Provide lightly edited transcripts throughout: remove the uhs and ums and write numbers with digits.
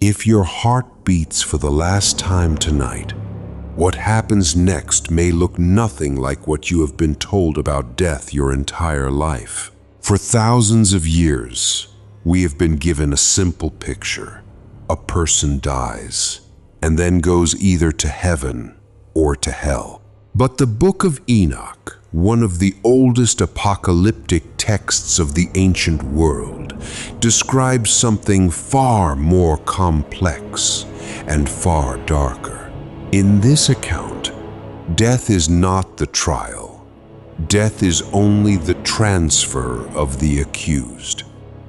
If your heart beats for the last time tonight, what happens next may look nothing like what you have been told about death your entire life. For thousands of years, we have been given a simple picture. A person dies and then goes either to heaven or to hell. But the Book of Enoch, one of the oldest apocalyptic texts of the ancient world, describes something far more complex and far darker. In this account, death is not the trial. Death is only the transfer of the accused.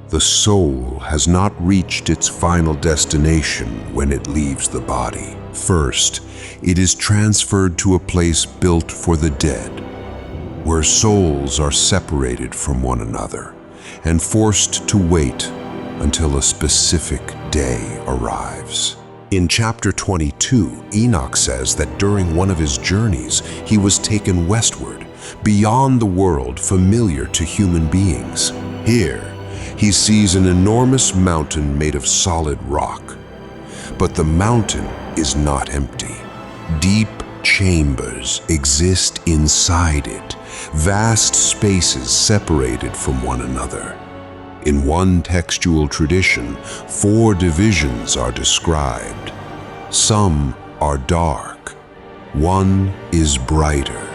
The soul has not reached its final destination when it leaves the body. First, it is transferred to a place built for the dead, where souls are separated from one another and forced to wait until a specific day arrives. In chapter 22, Enoch says that during one of his journeys, he was taken westward, beyond the world familiar to human beings. Here, he sees an enormous mountain made of solid rock. But the mountain is not empty. Deep chambers exist inside it, vast spaces separated from one another. In one textual tradition, 4 divisions are described. Some are dark. One is brighter,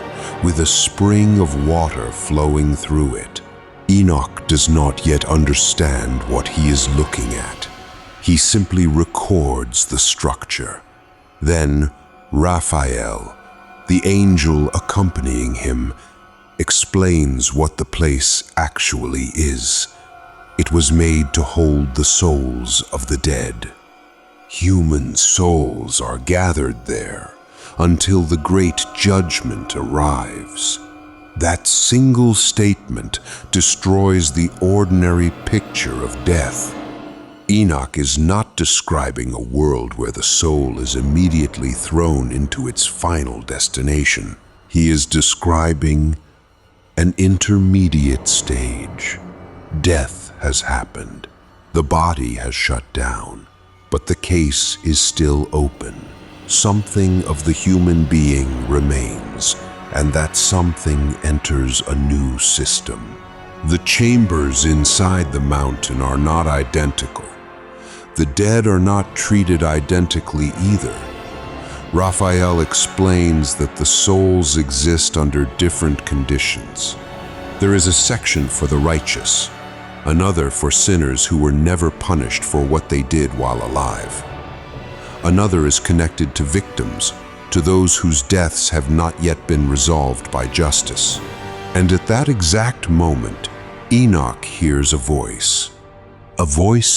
with a spring of water flowing through it. Enoch does not yet understand what he is looking at. He simply records the structure. Then Raphael, the angel accompanying him, explains what the place actually is. It was made to hold the souls of the dead. Human souls are gathered there until the great judgment arrives. That single statement destroys the ordinary picture of death. Enoch is not describing a world where the soul is immediately thrown into its final destination. He is describing an intermediate stage. Death has happened. The body has shut down, but the case is still open. Something of the human being remains, and that something enters a new system. The chambers inside the mountain are not identical. The dead are not treated identically either. Raphael explains that the souls exist under different conditions. There is a section for the righteous, another for sinners who were never punished for what they did while alive. Another is connected to victims, to those whose deaths have not yet been resolved by justice. And at that exact moment, Enoch hears a voice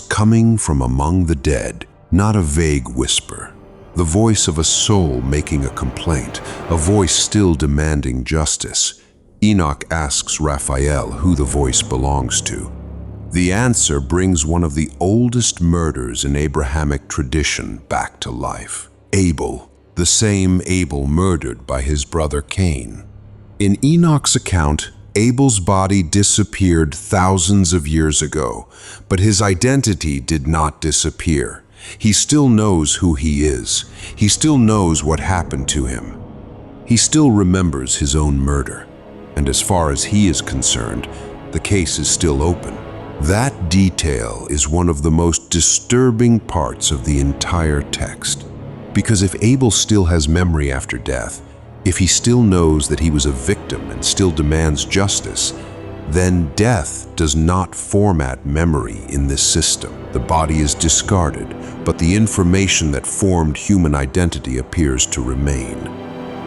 coming from among the dead, not a vague whisper. The voice of a soul making a complaint, a voice still demanding justice. Enoch asks Raphael who the voice belongs to. The answer brings one of the oldest murders in Abrahamic tradition back to life. Abel, the same Abel murdered by his brother Cain. In Enoch's account, Abel's body disappeared thousands of years ago, but his identity did not disappear. He still knows who he is. He still knows what happened to him. He still remembers his own murder. And as far as he is concerned, the case is still open. That detail is one of the most disturbing parts of the entire text. Because if Abel still has memory after death, if he still knows that he was a victim and still demands justice, then death does not format memory in this system. The body is discarded, but the information that formed human identity appears to remain.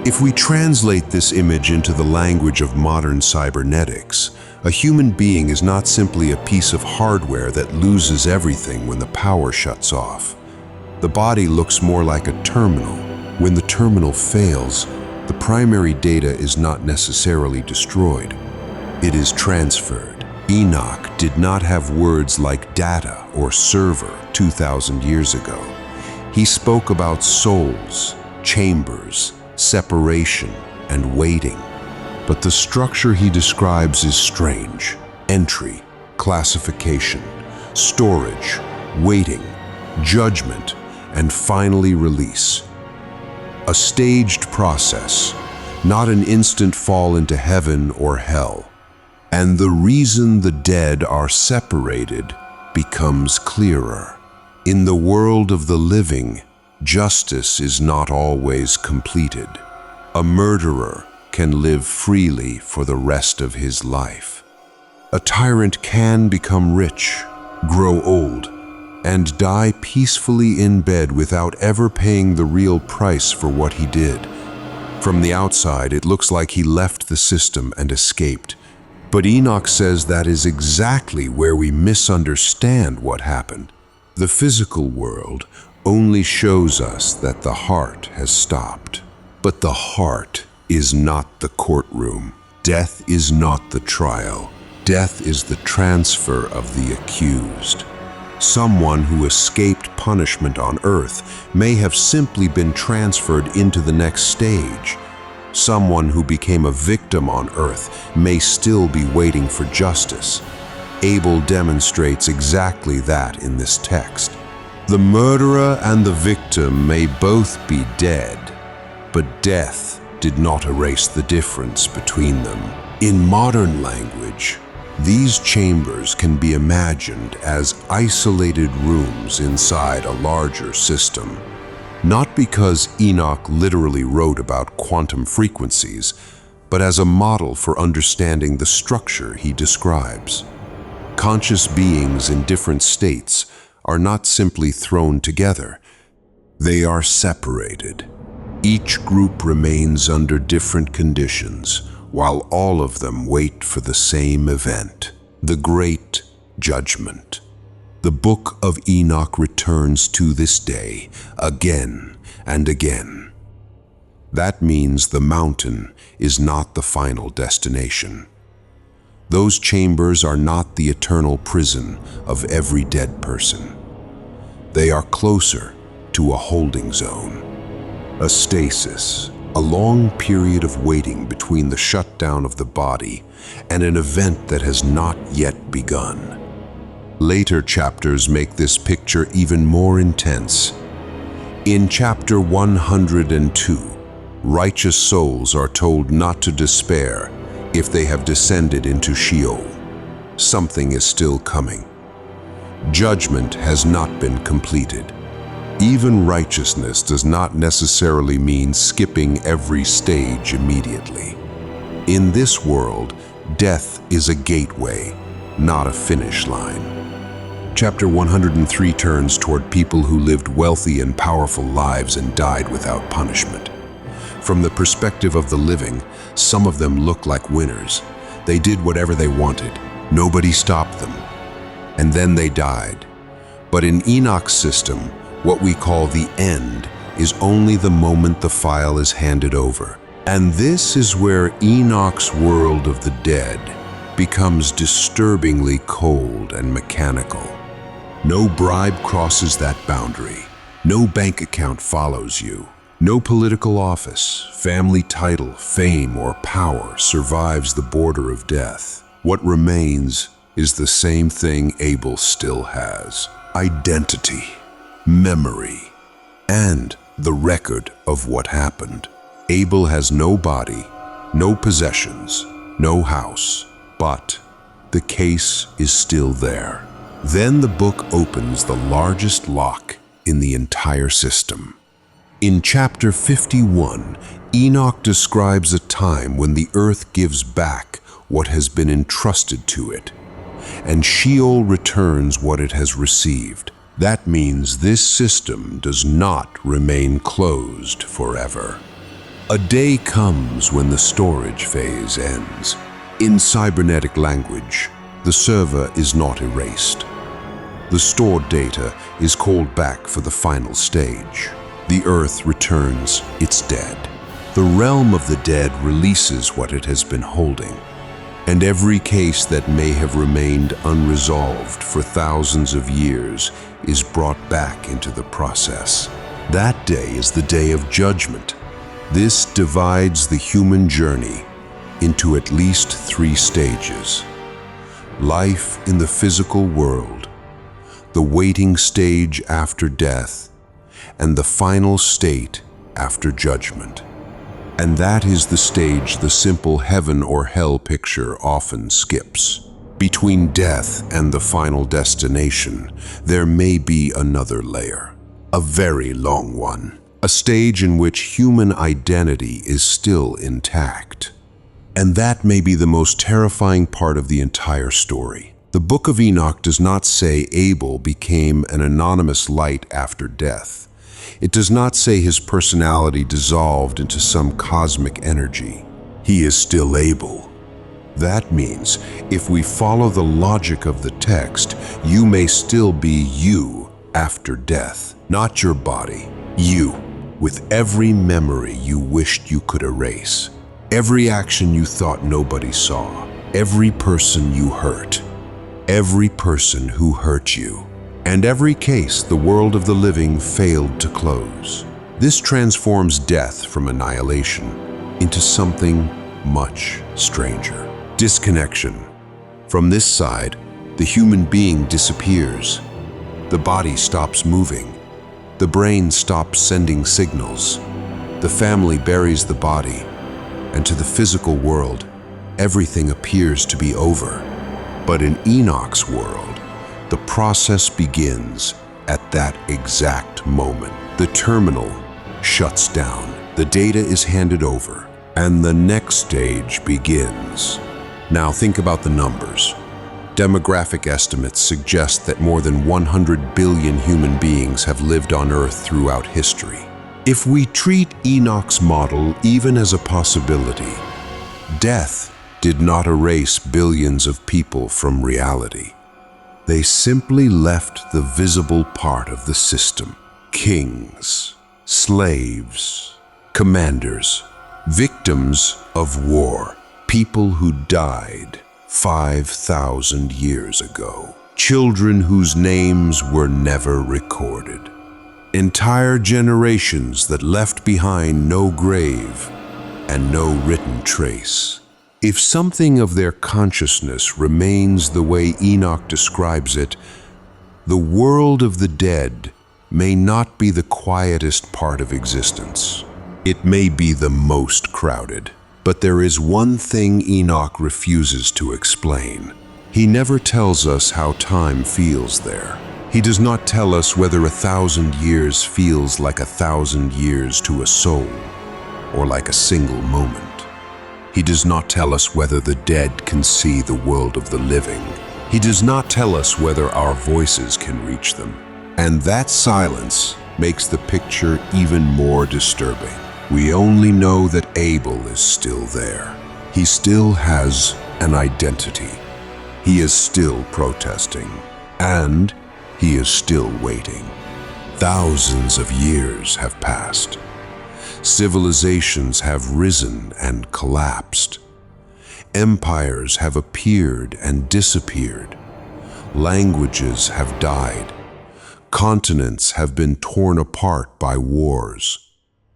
If we translate this image into the language of modern cybernetics, a human being is not simply a piece of hardware that loses everything when the power shuts off. The body looks more like a terminal. When the terminal fails, the primary data is not necessarily destroyed. It is transferred. Enoch did not have words like data or server 2,000 years ago. He spoke about souls, chambers, separation, and waiting. But the structure he describes is strange. Entry, classification, storage, waiting. judgment, and finally release. A staged process, not an instant fall into heaven or hell. And the reason the dead are separated becomes clearer. In the world of the living, justice is not always completed. A murderer can live freely for the rest of his life. A tyrant can become rich, grow old, and die peacefully in bed without ever paying the real price for what he did. From the outside, it looks like he left the system and escaped. But Enoch says that is exactly where we misunderstand what happened. The physical world only shows us that the heart has stopped. But the heart is not the courtroom. Death is not the trial. Death is the transfer of the accused. Someone who escaped punishment on earth may have simply been transferred into the next stage. Someone who became a victim on earth may still be waiting for justice. Abel demonstrates exactly that in this text. The murderer and the victim may both be dead, but death did not erase the difference between them. In modern language, these chambers can be imagined as isolated rooms inside a larger system. Not because Enoch literally wrote about quantum frequencies, but as a model for understanding the structure he describes. Conscious beings in different states are not simply thrown together. They are separated. Each group remains under different conditions, while all of them wait for the same event, the Great Judgment. The Book of Enoch returns to this day, again and again. That means the mountain is not the final destination. Those chambers are not the eternal prison of every dead person. They are closer to a holding zone, a stasis, a long period of waiting between the shutdown of the body and an event that has not yet begun. Later chapters make this picture even more intense. In chapter 102, righteous souls are told not to despair if they have descended into Sheol. Something is still coming. Judgment has not been completed. Even righteousness does not necessarily mean skipping every stage immediately. In this world, death is a gateway, not a finish line. Chapter 103 turns toward people who lived wealthy and powerful lives and died without punishment. From the perspective of the living, some of them look like winners. They did whatever they wanted. Nobody stopped them. And then they died. But in Enoch's system, what we call the end is only the moment the file is handed over. And this is where Enoch's world of the dead becomes disturbingly cold and mechanical. No bribe crosses that boundary. No bank account follows you. No political office, family title, fame, or power survives the border of death. What remains is the same thing Abel still has: identity, memory, and the record of what happened. Abel has no body, no possessions, no house, but the case is still there. Then the book opens the largest lock in the entire system. In chapter 51, Enoch describes a time when the earth gives back what has been entrusted to it, and Sheol returns what it has received. That means this system does not remain closed forever. A day comes when the storage phase ends. In cybernetic language, the server is not erased. The stored data is called back for the final stage. The earth returns its dead. The realm of the dead releases what it has been holding, and every case that may have remained unresolved for thousands of years is brought back into the process. That day is the day of judgment. This divides the human journey into at least 3 stages: life in the physical world, the waiting stage after death, and the final state after judgment. And that is the stage the simple heaven or hell picture often skips. Between death and the final destination, there may be another layer, a very long one, a stage in which human identity is still intact. And that may be the most terrifying part of the entire story. The Book of Enoch does not say Abel became an anonymous light after death. It does not say his personality dissolved into some cosmic energy. He is still Abel. That means, if we follow the logic of the text, you may still be you after death, not your body. You, with every memory you wished you could erase, every action you thought nobody saw, every person you hurt, every person who hurt you, and every case the world of the living failed to close. This transforms death from annihilation into something much stranger. Disconnection. From this side, the human being disappears. The body stops moving. The brain stops sending signals. The family buries the body. And to the physical world, everything appears to be over. But in Enoch's world, the process begins at that exact moment. The terminal shuts down. The data is handed over, and the next stage begins. Now think about the numbers. Demographic estimates suggest that more than 100 billion human beings have lived on Earth throughout history. If we treat Enoch's model even as a possibility, death did not erase billions of people from reality. They simply left the visible part of the system. Kings, slaves, commanders, victims of war, people who died 5,000 years ago, children whose names were never recorded, entire generations that left behind no grave and no written trace. If something of their consciousness remains the way Enoch describes it, the world of the dead may not be the quietest part of existence. It may be the most crowded. But there is one thing Enoch refuses to explain. He never tells us how time feels there. He does not tell us whether 1,000 years feels like 1,000 years to a soul, or like a single moment. He does not tell us whether the dead can see the world of the living. He does not tell us whether our voices can reach them. And that silence makes the picture even more disturbing. We only know that Abel is still there. He still has an identity. He is still protesting. And he is still waiting. Thousands of years have passed. Civilizations have risen and collapsed. Empires have appeared and disappeared. Languages have died. Continents have been torn apart by wars.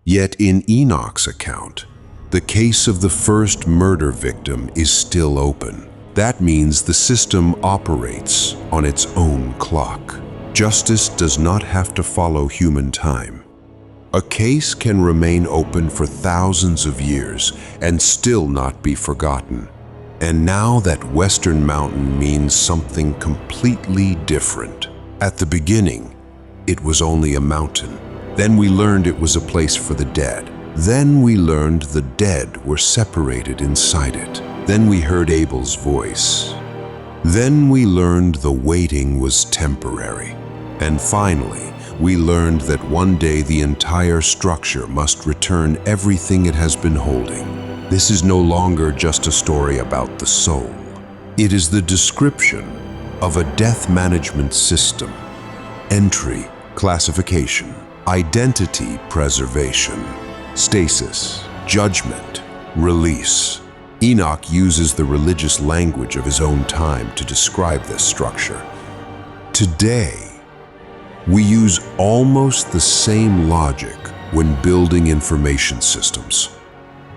Yet in Enoch's account, the case of the first murder victim is still open. That means the system operates on its own clock. Justice does not have to follow human time. A case can remain open for thousands of years and still not be forgotten. And now that Western Mountain means something completely different. At the beginning, it was only a mountain. Then we learned it was a place for the dead. Then we learned the dead were separated inside it. Then we heard Abel's voice. Then we learned the waiting was temporary. And finally, we learned that one day the entire structure must return everything it has been holding. This is no longer just a story about the soul. It is the description of a death management system. Entry, classification, identity preservation, stasis, judgment, release. Enoch uses the religious language of his own time to describe this structure. Today, we use almost the same logic when building information systems.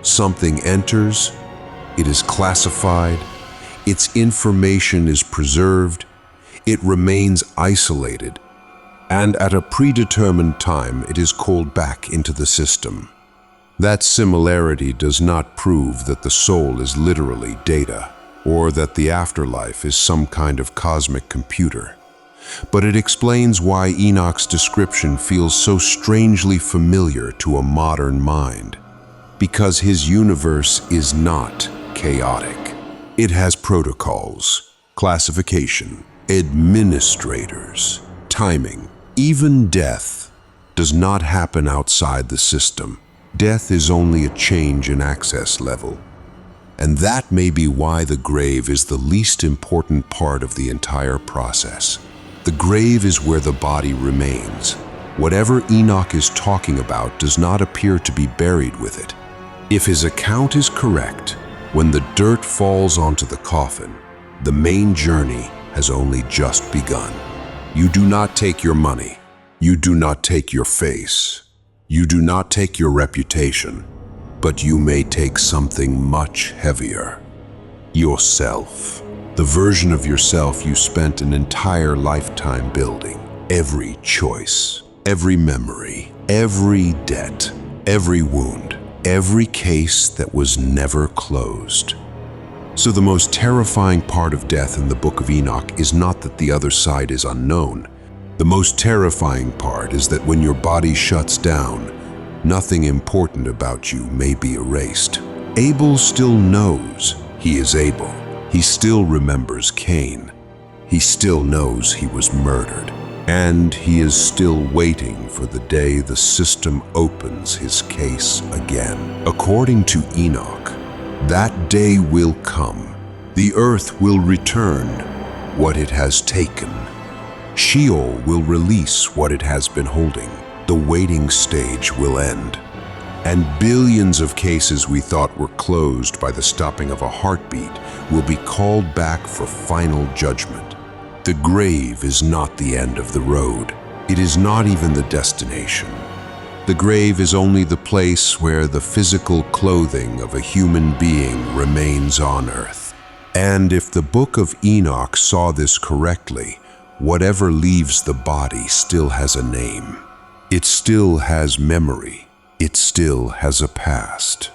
Something enters, it is classified, its information is preserved, It remains isolated, and at a predetermined time it is called back into the system. That similarity does not prove that the soul is literally data, or that the afterlife is some kind of cosmic computer. But it explains why Enoch's description feels so strangely familiar to a modern mind. Because his universe is not chaotic. It has protocols, classification, administrators, timing. Even death does not happen outside the system. Death is only a change in access level. And that may be why the grave is the least important part of the entire process. The grave is where the body remains. Whatever Enoch is talking about does not appear to be buried with it. If his account is correct, when the dirt falls onto the coffin, the main journey has only just begun. You do not take your money. You do not take your face. You do not take your reputation. But you may take something much heavier. Yourself. The version of yourself you spent an entire lifetime building. Every choice, every memory, every debt, every wound, every case that was never closed. So the most terrifying part of death in the Book of Enoch is not that the other side is unknown. The most terrifying part is that when your body shuts down, nothing important about you may be erased. Abel still knows he is Abel. He still remembers Cain. He still knows he was murdered. And he is still waiting for the day the system opens his case again. According to Enoch, that day will come. The earth will return what it has taken. Sheol will release what it has been holding. The waiting stage will end. And billions of cases we thought were closed by the stopping of a heartbeat will be called back for final judgment. The grave is not the end of the road. It is not even the destination. The grave is only the place where the physical clothing of a human being remains on earth. And if the Book of Enoch saw this correctly, whatever leaves the body still has a name. It still has memory. It still has a past.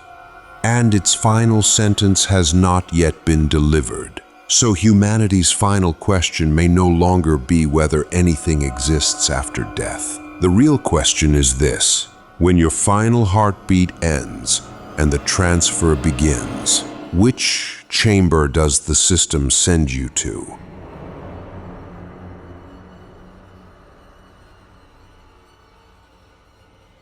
And its final sentence has not yet been delivered. So humanity's final question may no longer be whether anything exists after death. The real question is this: when your final heartbeat ends and the transfer begins, which chamber does the system send you to?